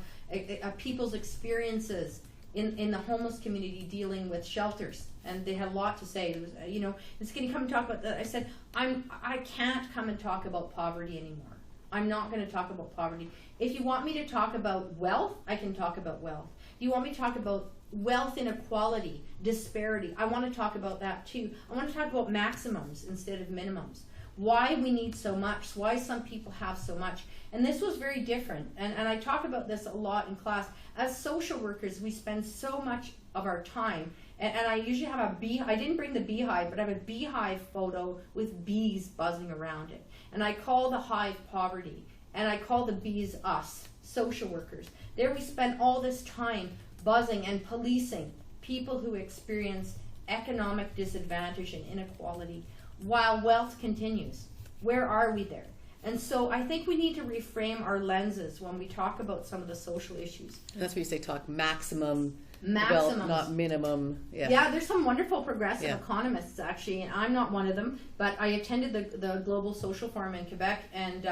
people's experiences in the homeless community dealing with shelters, and they had a lot to say. It was, you know, can you come and talk about that? I said, I can't come and talk about poverty anymore. I'm not going to talk about poverty. If you want me to talk about wealth, I can talk about wealth. If you want me to talk about wealth inequality, disparity, I want to talk about that too. I want to talk about maximums instead of minimums. Why we need so much, why some people have so much. And this was very different. And I talk about this a lot in class. As social workers, we spend so much of our time, and I usually have a bee. I didn't bring the beehive, but I have a beehive photo with bees buzzing around it. And I call the hive poverty, and I call the bees us, social workers. There we spend all this time buzzing and policing people who experience economic disadvantage and inequality, while wealth continues. Where are we there? And so I think we need to reframe our lenses when we talk about some of the social issues. And that's where you say talk maximum Maximums. wealth, not minimum. Yeah, there's some wonderful progressive economists, actually, and I'm not one of them, but I attended the Global Social Forum in Quebec, and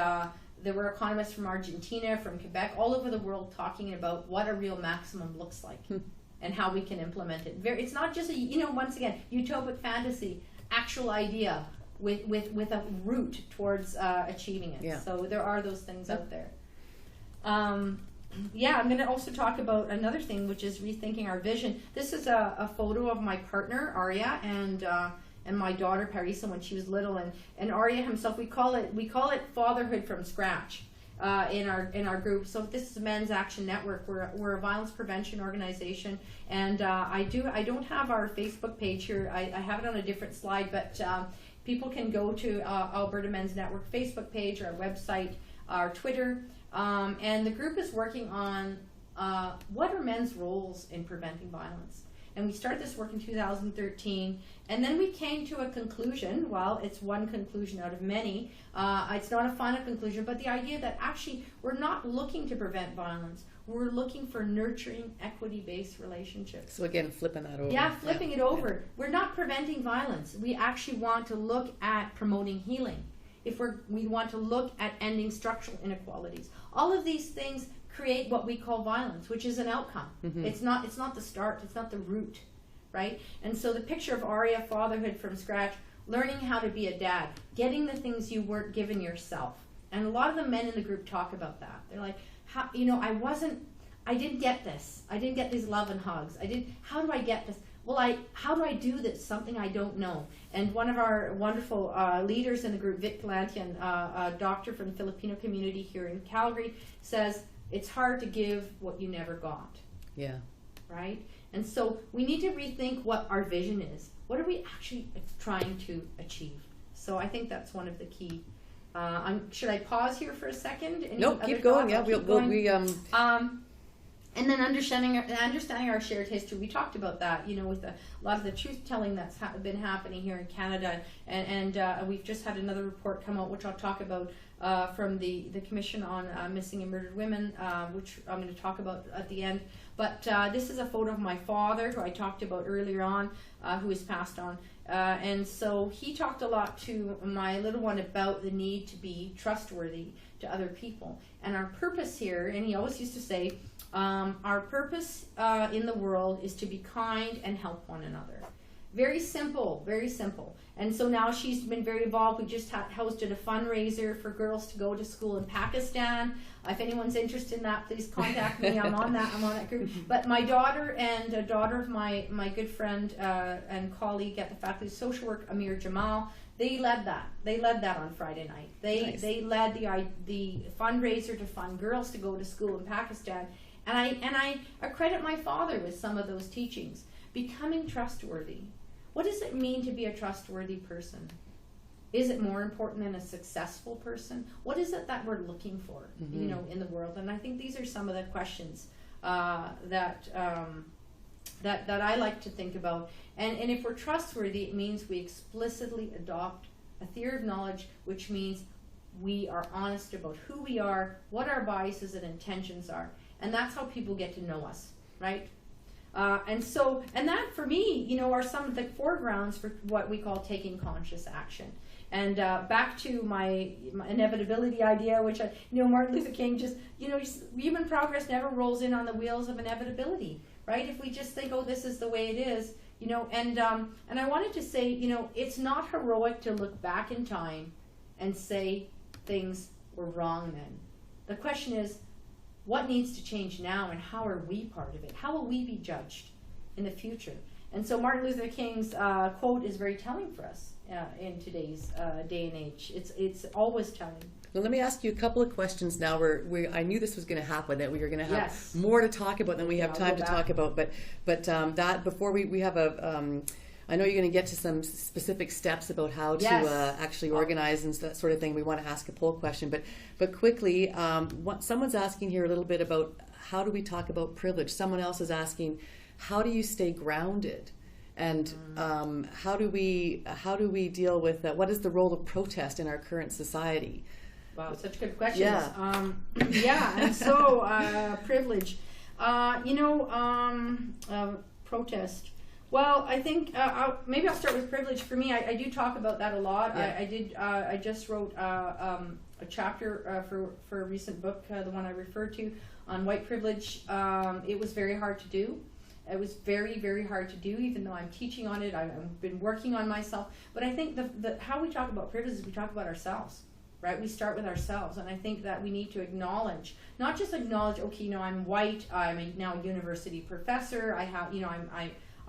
there were economists from Argentina, from Quebec, all over the world talking about what a real maximum looks like and how we can implement it. It's not just once again, utopic fantasy, actual idea with a route towards achieving it. Yeah. So there are those things out there. I'm going to also talk about another thing, which is rethinking our vision. This is a photo of my partner, Arya, and my daughter, Parisa, when she was little. And Arya himself, we call it fatherhood from scratch in our group. So this is Men's Action Network. We're a violence prevention organization, and I don't have our Facebook page here. I have it on a different slide, but people can go to Alberta Men's Network Facebook page, our website, our Twitter. And the group is working on what are men's roles in preventing violence. And we started this work in 2013, and then we came to a conclusion. Well, it's one conclusion out of many. It's not a final conclusion, but the idea that actually we're not looking to prevent violence. We're looking for nurturing, equity-based relationships. So again, flipping that over. Yeah, flipping it over. Yeah. We're not preventing violence. We actually want to look at promoting healing. We want to look at ending structural inequalities. All of these things create what we call violence, which is an outcome. Mm-hmm. It's not the start, it's not the root, right? And so the picture of Arya, fatherhood from scratch, learning how to be a dad, getting the things you weren't given yourself. And a lot of the men in the group talk about that. They're like, I didn't get this. I didn't get these love and hugs. How do I get this? Well, how do I do this? Something I don't know. And one of our wonderful leaders in the group, Vic Palantian, a doctor from the Filipino community here in Calgary, says, it's hard to give what you never got. Yeah. Right? And so we need to rethink what our vision is. What are we actually trying to achieve? So I think that's one of the key. Should I pause here for a second? Nope, keep going. Yeah, and then understanding our shared history. We talked about that, with a lot of the truth telling that's been happening here in Canada, and we've just had another report come out, which I'll talk about from the Commission on Missing and Murdered Women, which I'm going to talk about at the end. But this is a photo of my father, who I talked about earlier on, who has passed on. And so he talked a lot to my little one about the need to be trustworthy to other people. And our purpose here, and he always used to say, our purpose in the world is to be kind and help one another. Very simple, very simple. And so now she's been very involved. We just hosted a fundraiser for girls to go to school in Pakistan. If anyone's interested in that, please contact me. I'm on that group. But my daughter and a daughter of my good friend and colleague at the Faculty of Social Work, Amir Jamal, they led that. They led that on Friday night. They led the fundraiser to fund girls to go to school in Pakistan. And I credit my father with some of those teachings. Becoming trustworthy. What does it mean to be a trustworthy person? Is it more important than a successful person? What is it that we're looking for, in the world? And I think these are some of the questions that I like to think about. And if we're trustworthy, it means we explicitly adopt a theory of knowledge, which means we are honest about who we are, what our biases and intentions are. And that's how people get to know us, right? And that for me, are some of the foregrounds for what we call taking conscious action. And back to my inevitability idea, which Martin Luther King just, human progress never rolls in on the wheels of inevitability, right? If we just think, oh, this is the way it is, and I wanted to say, it's not heroic to look back in time and say things were wrong then. The question is, what needs to change now, and how are we part of it? How will we be judged in the future? And so Martin Luther King's quote is very telling for us in today's day and age. It's always telling. Well, let me ask you a couple of questions now. I knew this was going to happen, that we were going to have Yes. more to talk about than we have time to talk about. But that before we have I know you're going to get to some specific steps about how to actually organize and that sort of thing. We want to ask a poll question, but quickly, someone's asking here a little bit about how do we talk about privilege. Someone else is asking, how do you stay grounded, and how do we deal with what is the role of protest in our current society? Wow, such good questions. Yeah. And so privilege, protest. Well, I think maybe I'll start with privilege. For me, I do talk about that a lot. Yeah. I just wrote a chapter for a recent book, the one I referred to, on white privilege. It was very hard to do. It was very, very hard to do, even though I'm teaching on it. I've been working on myself. But I think how we talk about privilege is we talk about ourselves, right? We start with ourselves. And I think that we need to acknowledge, not just acknowledge, okay, I'm white, I'm now a university professor, I have,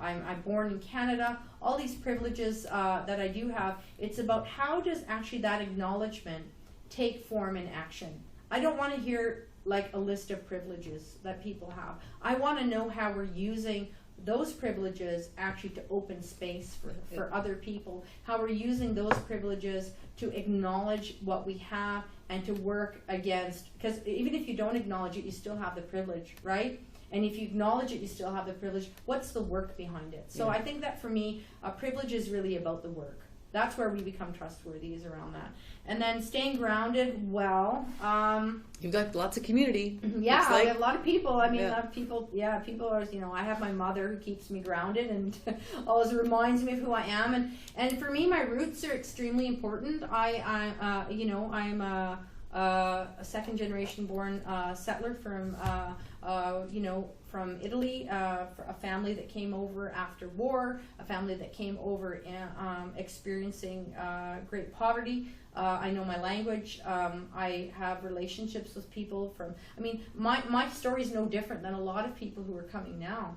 I'm born in Canada, all these privileges that I do have. It's about how does actually that acknowledgement take form in action. I don't want to hear like a list of privileges that people have. I want to know how we're using those privileges actually to open space for other people, how we're using those privileges to acknowledge what we have and to work against, because even if you don't acknowledge it, you still have the privilege, right? And if you acknowledge it, you still have the privilege. What's the work behind it? So I think that for me, privilege is really about the work. That's where we become trustworthy, is around that. And then staying grounded, well... You've got lots of community. Yeah, we have a lot of people. I mean, a lot of people, people are, I have my mother who keeps me grounded and always reminds me of who I am. And for me, my roots are extremely important. I'm a second generation born settler from Italy, a family that came over after war, a family that came over experiencing great poverty. I know my language. I have relationships with people my story is no different than a lot of people who are coming now,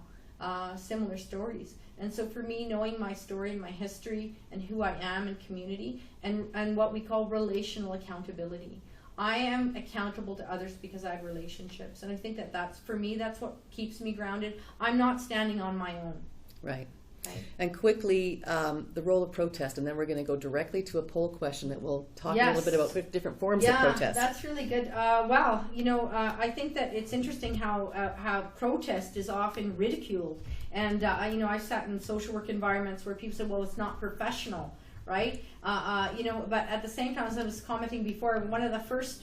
similar stories. And so for me, knowing my story and my history and who I am in community and what we call relational accountability. I am accountable to others because I have relationships. And I think that that's, for me, that's what keeps me grounded. I'm not standing on my own. Right. Right. And quickly, the role of protest, and then we're going to go directly to a poll question that will talk a Yes. little bit about different forms of protest. Yeah, that's really good. Well, I think that it's interesting how protest is often ridiculed. And, I've sat in social work environments where people say, well, it's not professional, right? But at the same time, as I was commenting before, one of the first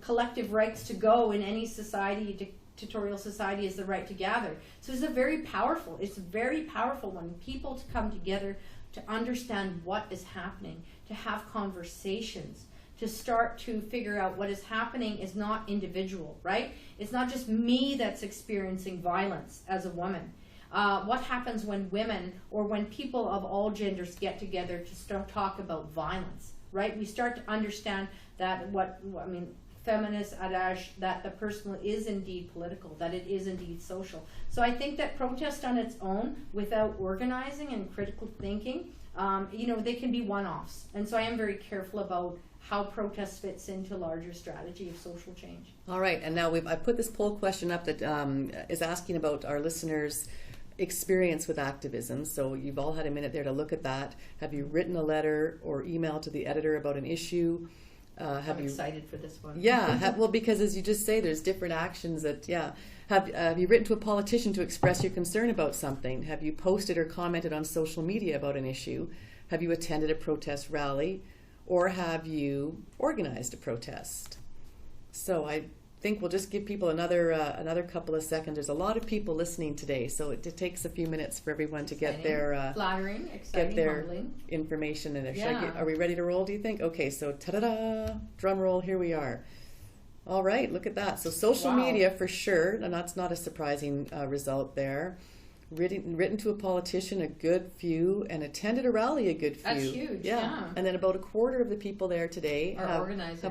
collective rights to go in any society, dictatorial society, is the right to gather. So it's very powerful when people come together to understand what is happening, to have conversations, to start to figure out what is happening is not individual, right? It's not just me that's experiencing violence as a woman. What happens when women or when people of all genders get together to start talk about violence, right? We start to understand that feminist adage that the personal is indeed political, that it is indeed social. So I think that protest on its own, without organizing and critical thinking, they can be one-offs. And so I am very careful about how protest fits into larger strategy of social change. All right, and now I put this poll question up that is asking about our listeners' experience with activism. So you've all had a minute there to look at that. Have you written a letter or email to the editor about an issue? I'm excited for this one. Yeah, well, because as you just say, there's different actions that, Have you written to a politician to express your concern about something? Have you posted or commented on social media about an issue? Have you attended a protest rally? Or have you organized a protest? So I think we'll just give people another couple of seconds. There's a lot of people listening today, so it takes a few minutes for everyone to get their flattering, exciting, get their humbling information in there. Yeah. Are we ready to roll, do you think? Okay, so ta-da-da, drum roll, here we are. All right, look at that. So social media for sure, and that's not a surprising result there. Written to a politician, a good few, and attended a rally, a good few. That's huge, yeah. And then about a quarter of the people there today have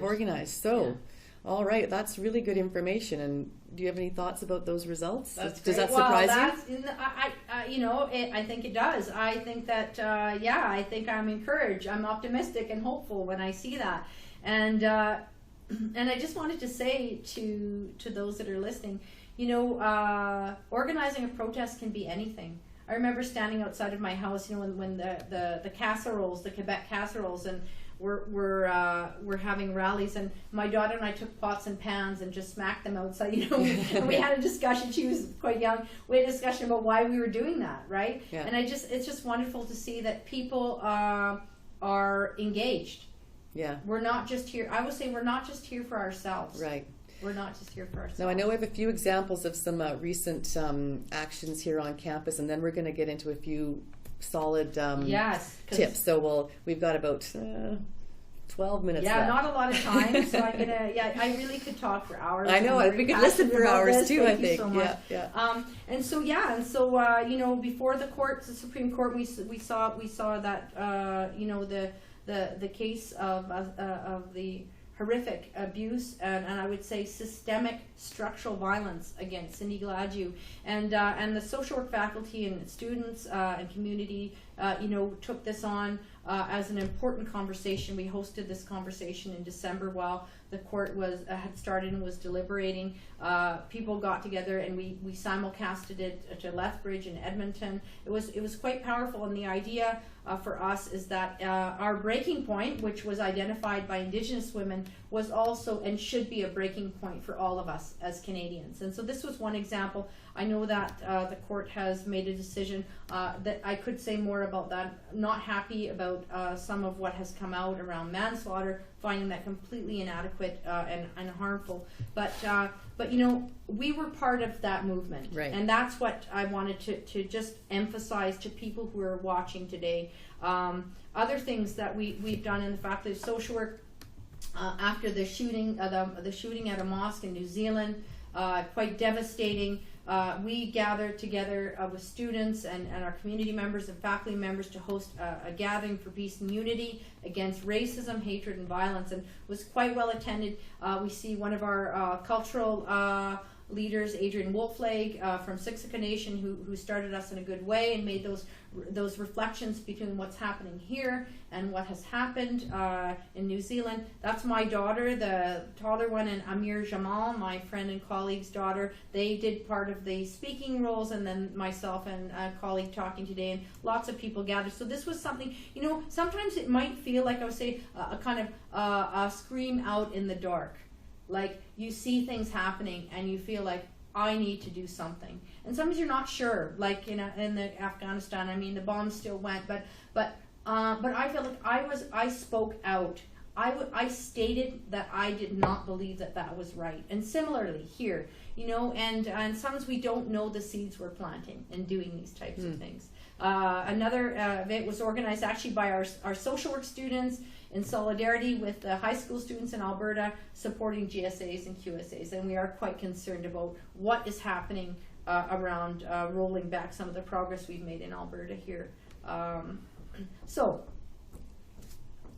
organized. So, all right, that's really good information. And do you have any thoughts about those results? Does that surprise you? I think it does. I think that, I think I'm encouraged. I'm optimistic and hopeful when I see that. And I just wanted to say to those that are listening, organizing a protest can be anything. I remember standing outside of my house, when the casseroles, the Quebec casseroles, and we're having rallies, and my daughter and I took pots and pans and just smacked them outside, and we had a discussion. She was quite young. We had a discussion about why we were doing that, right? Yeah. And it's just wonderful to see that people are engaged. Yeah. We're not just here. I would say we're not just here for ourselves. Right. We're not just here for ourselves. Now, I know we have a few examples of some recent actions here on campus, and then we're going to get into a few solid tips. So we've got about 12 minutes left. Not a lot of time, so I'm going to, I really could talk for hours. I know, we could listen for hours too, I think. Thank you so much. Before the Supreme Court, we saw that, the case of the horrific abuse and I would say systemic structural violence against Cindy Gladue, and the social work faculty and students and community took this on as an important conversation. We hosted this conversation in December while the court had started and was deliberating. People got together and we simulcasted it to Lethbridge and Edmonton. It was quite powerful, and the idea for us is that our breaking point, which was identified by Indigenous women, was also and should be a breaking point for all of us as Canadians. And so this was one example. I know that the court has made a decision that I could say more about that. Not happy about some of what has come out around manslaughter, finding that completely inadequate and harmful. But we were part of that movement, right. And that's what I wanted to just emphasize to people who are watching today. Other things that we've done in the faculty of social work after the shooting at a mosque in New Zealand, quite devastating. We gathered together with students and our community members and faculty members to host a gathering for peace and unity against racism, hatred, and violence, and was quite well attended. We see one of our cultural leaders, Adrian Wolflag from Siksika Nation, who started us in a good way and made those reflections between what's happening here and what has happened in New Zealand. That's my daughter, the taller one, and Amir Jamal, my friend and colleague's daughter. They did part of the speaking roles, and then myself and a colleague talking today, and lots of people gathered. So this was something, you know, sometimes it might feel like, I would say, a kind of a scream out in the dark. Like you see things happening and you feel like, I need to do something. And sometimes you're not sure, like in the Afghanistan, I mean, the bombs still went, but I feel like I spoke out. I stated that I did not believe that was right. And similarly here, you know, and sometimes we don't know the seeds we're planting and doing these types of things. Another event was organized actually by our social work students in solidarity with the high school students in Alberta supporting GSAs and QSAs, and we are quite concerned about what is happening around rolling back some of the progress we've made in Alberta here. So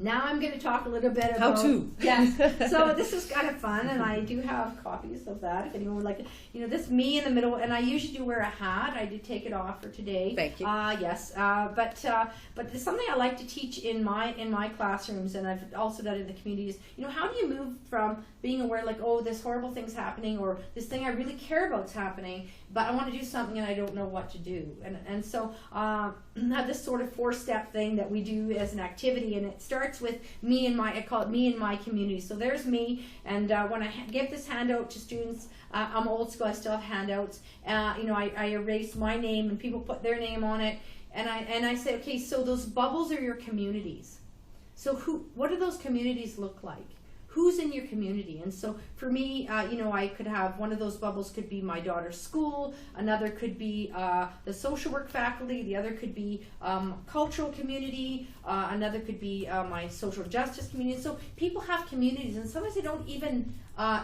now I'm going to talk a little bit about how to. Yes. So this is kind of fun, and I do have copies of that if anyone would like it. You know, this me in the middle, and I usually do wear a hat. I did take it off for today. Thank you. Yes. But there's something I like to teach in my classrooms, and I've also done it in the communities. You know, how do you move from being aware, like, oh, this horrible thing's happening, or this thing I really care about's happening, but I want to do something and I don't know what to do. And so I have this sort of 4-step thing that we do as an activity, and it starts with me and I call it me and my community. So there's me, and when I give this handout to students, I'm old school, I still have handouts. You know, I erase my name and people put their name on it, and I say, okay, so those bubbles are your communities. So what do those communities look like? Who's in your community? And so for me, you know, I could have one of those bubbles could be my daughter's school, another could be the social work faculty, the other could be cultural community, another could be my social justice community. So people have communities, and sometimes they don't even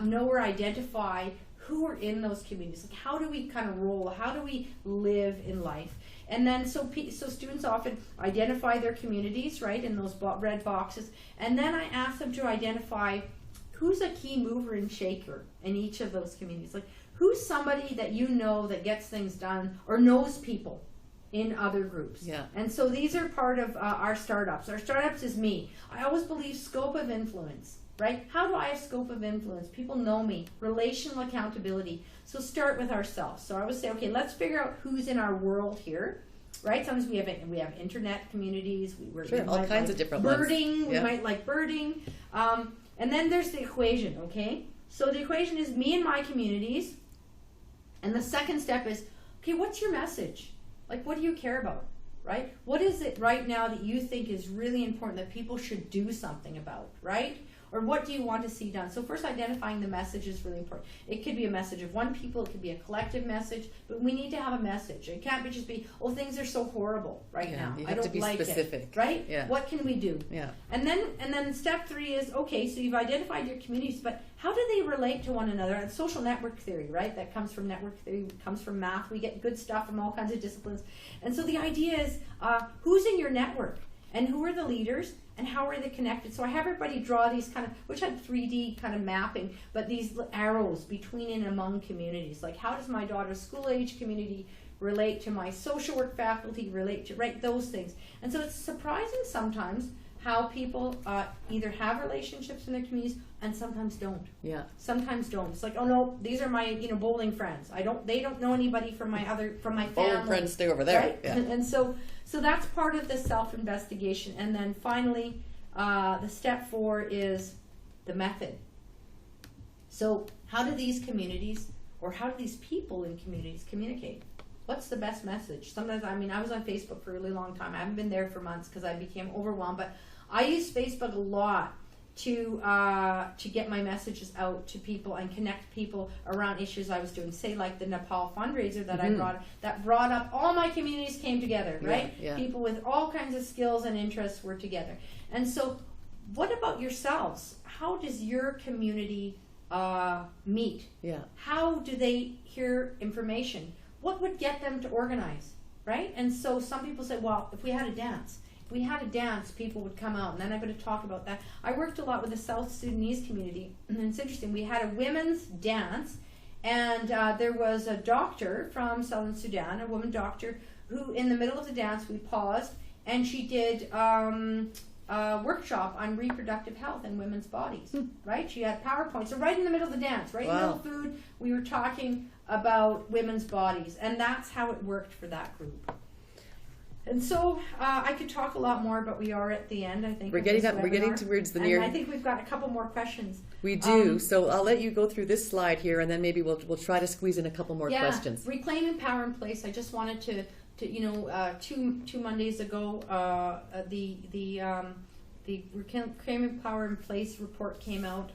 know or identify who are in those communities. Like, how do we kind of roll? How do we live in life? And then so students often identify their communities, right, in those red boxes, and then I ask them to identify who's a key mover and shaker in each of those communities. Like, who's somebody that you know that gets things done or knows people in other groups. Yeah. And so these are part of our startups. Our startups is me. I always believe scope of influence. Right? How do I have scope of influence? People know me. Relational accountability. So start with ourselves. So I would say, okay, let's figure out who's in our world here. Right? Sometimes we have internet communities. We all kinds of different birding. ones. Yeah. We might like birding. And then there's the equation. Okay. So the equation is me and my communities. And the second step is, okay, what's your message? Like, what do you care about? Right? What is it right now that you think is really important that people should do something about? Right? Or what do you want to see done? So first, identifying the message is really important. It could be a message of one people, it could be a collective message, but we need to have a message. It can't just be, oh, things are so horrible right now. You I have don't to be like specific. it. Right? Yeah. What can we do? Yeah. And then step 3 is, okay, so you've identified your communities, but how do they relate to one another? And social network theory, right? That comes from network theory, comes from math. We get good stuff from all kinds of disciplines. And so the idea is, who's in your network? And who are the leaders? And how are they connected? So I have everybody draw these kind of, which had 3D kind of mapping, but these arrows between and among communities. Like, how does my daughter's school age community relate to my social work faculty, relate to, right, those things. And so it's surprising sometimes how people either have relationships in their communities and sometimes don't. Yeah. Sometimes don't. It's like, oh no, these are my bowling friends. They don't know anybody from my family. Bowling friends stay over there. Right? Yeah. And so that's part of the self-investigation. And then finally, the step 4 is the method. So how do these communities, or how do these people in communities communicate? What's the best message? Sometimes, I was on Facebook for a really long time. I haven't been there for months because I became overwhelmed. But I use Facebook a lot to get my messages out to people and connect people around issues I was doing. Say, like the Nepal fundraiser that I brought up. All my communities came together, right? Yeah. People with all kinds of skills and interests were together. And so, what about yourselves? How does your community meet? Yeah. How do they hear information? What would get them to organize, right? And so some people say, well, if we had a dance, people would come out. And then I'm going to talk about that. I worked a lot with the South Sudanese community, and it's interesting. We had a women's dance, And there was a doctor from Southern Sudan, a woman doctor, who in the middle of the dance we paused, and she did a workshop on reproductive health in women's bodies, right? She had PowerPoint. So right in the middle of the dance, right in the middle of food, we were talking about women's bodies, and that's how it worked for that group. And so I could talk a lot more, but we are at the end, I think. We're getting towards the near. And I think we've got a couple more questions. We do. So I'll let you go through this slide here, and then maybe we'll try to squeeze in a couple more questions. Reclaiming power in place. I just wanted to two Mondays ago, the Reclaiming Power in Place report came out,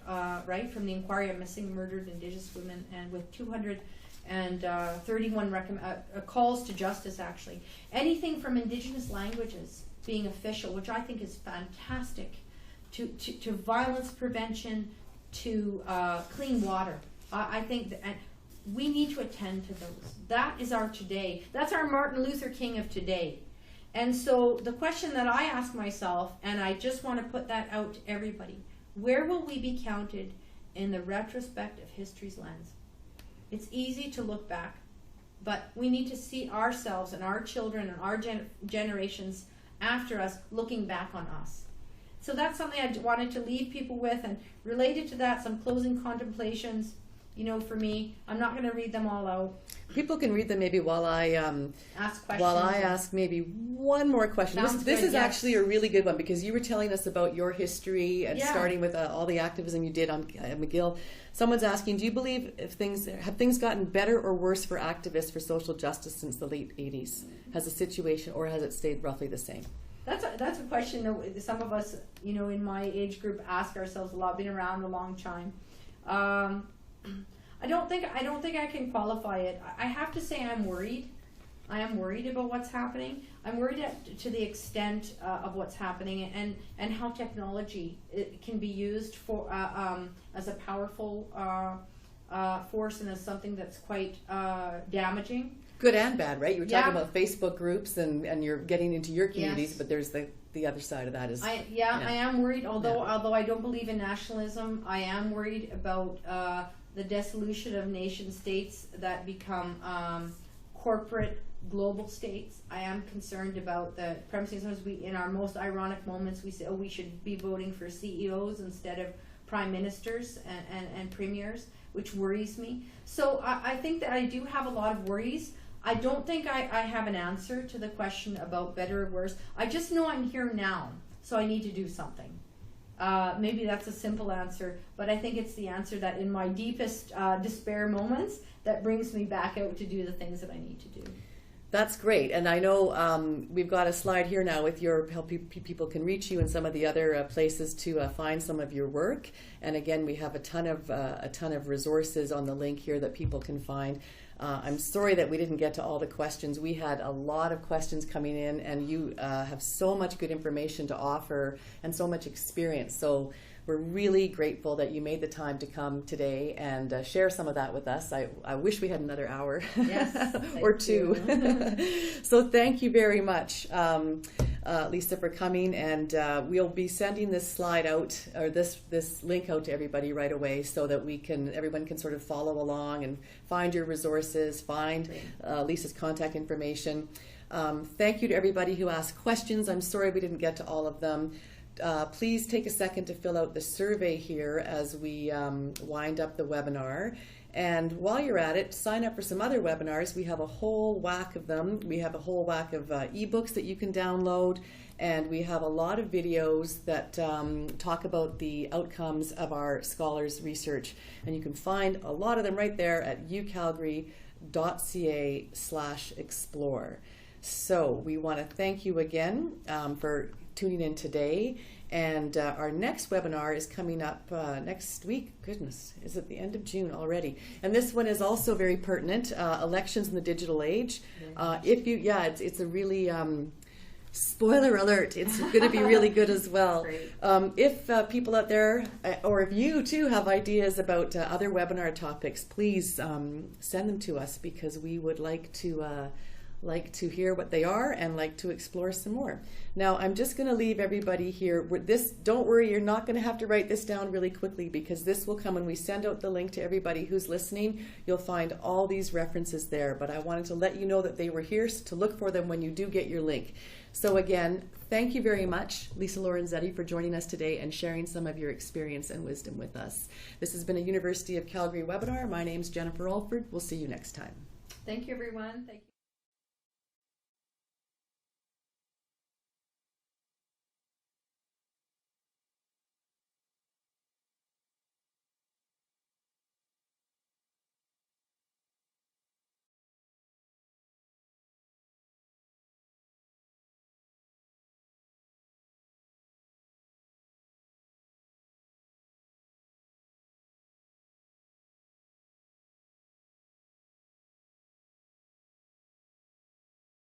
right, from the Inquiry on Missing Murdered Indigenous Women, and with 231 calls to justice, actually. Anything from Indigenous languages being official, which I think is fantastic, to violence prevention, to clean water. I think that we need to attend to those. That is our today. That's our Martin Luther King of today. And so the question that I ask myself, and I just want to put that out to everybody, where will we be counted in the retrospect of history's lens? It's easy to look back, but we need to see ourselves and our children and our generations after us looking back on us. So that's something I wanted to leave people with, and related to that, some closing contemplations. For me, I'm not going to read them all out. People can read them maybe while I ask questions. While I ask maybe one more question. This is actually a really good one, because you were telling us about your history and starting with all the activism you did on McGill. Someone's asking, do you believe have things gotten better or worse for activists for social justice since the late 80s? Has the situation, or has it stayed roughly the same? That's a question that some of us, in my age group, ask ourselves a lot. Been around a long time. I don't think I can qualify it. I have to say I'm worried. I am worried about what's happening. I'm worried to the extent of what's happening, and how technology can be used for as a powerful force, and as something that's quite damaging. Good and bad, right? You were talking about Facebook groups, and you're getting into your communities, but there's the other side of that is. I am worried. Although I don't believe in nationalism, I am worried about the dissolution of nation states that become corporate global states. I am concerned about the premise. Sometimes in our most ironic moments, we say, "Oh, we should be voting for CEOs instead of prime ministers and premiers," which worries me. So I think that I do have a lot of worries. I don't think I have an answer to the question about better or worse. I just know I'm here now, so I need to do something. Maybe that's a simple answer, but I think it's the answer that in my deepest despair moments that brings me back out to do the things that I need to do. That's great, and I know we've got a slide here now with how people can reach you and some of the other places to find some of your work. And again, we have a ton of resources on the link here that people can find. I'm sorry that we didn't get to all the questions. We had a lot of questions coming in, and you have so much good information to offer and so much experience. So we're really grateful that you made the time to come today and share some of that with us. I wish we had another hour or two. So thank you very much, Lisa, for coming. And we'll be sending this slide out, or this link out to everybody right away, so that everyone can sort of follow along and find your resources, find Lisa's contact information. Thank you to everybody who asked questions. I'm sorry we didn't get to all of them. Please take a second to fill out the survey here as we wind up the webinar. And while you're at it, sign up for some other webinars. We have a whole whack of them. We have a whole whack of ebooks that you can download. And we have a lot of videos that talk about the outcomes of our scholars' research. And you can find a lot of them right there at ucalgary.ca/explore. So we want to thank you again for tuning in today, and our next webinar is coming up next week. Goodness, is it the end of June already? And this one is also very pertinent, elections in the digital age. It's a really spoiler alert, it's going to be really good as well. If people out there, or if you too have ideas about other webinar topics, please send them to us, because we would like to like to hear what they are and like to explore some more. Now, I'm just going to leave everybody here with this. Don't worry, you're not going to have to write this down really quickly, because this will come when we send out the link to everybody who's listening. You'll find all these references there, but I wanted to let you know that they were here, so to look for them when you do get your link. So again, thank you very much, Liza Lorenzetti, for joining us today and sharing some of your experience and wisdom with us. This has been a University of Calgary webinar. My name's Jennifer Alford. We'll see you next time. Thank you, everyone. Thank you.